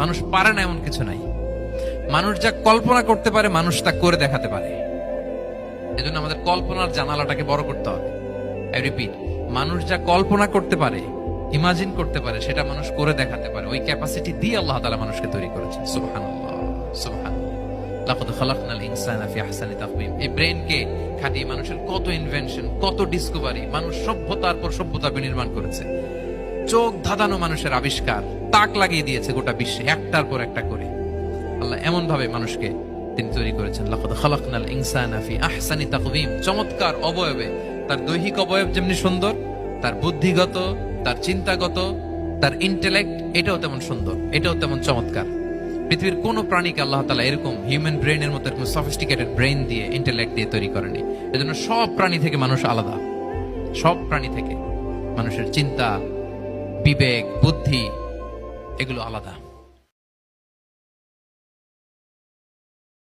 মানুষ পারে না এমন কিছু নাই। মানুষ যা কল্পনা করতে পারে মানুষ তা করে দেখাতে পারে। এজন্য আমাদের কল্পনার জানালাটাকে বড় করতে হবে। আই রিপিট, মানুষ যা কল্পনা করতে পারে, ইমাজিন করতে পারে, সেটা মানুষ করে দেখাতে পারে। ওই ক্যাপাসিটি দিয়ে আল্লাহ তাআলা মানুষকে তৈরি করেছেন। সুবহানাল্লাহ, সুবহানাল্লাহ। লাকাদ খালাকনাল ইনসানা ফি আহসানি তাকওয়িম। এই ব্রেনকে খাটিয়ে মানুষের কত ইনভেনশন, কত ডিসকভারি, মানুষ সভ্যতার পর সভ্যতা বিনির্মাণ করেছে। চোখ ধাঁধানো মানুষের আবিষ্কার তাক লাগিয়ে দিয়েছে গোটা বিশ্বে, একটার পর একটা করে। আল্লাহ এমন ভাবে মানুষকে তিনি তৈরি করেছেন। লাকাদ খালাকনাল ইনসানা ফি আহসানি তাকওয়িম। চমৎকার অবয়বে, তার দৈহিক অবয়ব যেমনি সুন্দর, তার বুদ্ধিগত, তার চিন্তাগত, তার ইন্টেলেক্ট, এটাও তেমন সুন্দর, এটাও তেমন চমৎকার। পৃথিবীর কোন প্রাণীকে আল্লাহ তাআলা এরকম হিউম্যান ব্রেনের মতো এরকম সফিস্টিকেটেড ব্রেন দিয়ে, ইন্টেলেক্ট দিয়ে তৈরি করেনি। এজন্য সব প্রাণী থেকে মানুষ আলাদা। সব প্রাণী থেকে মানুষের চিন্তা, বিবেক, বুদ্ধি এগুলো আলাদা।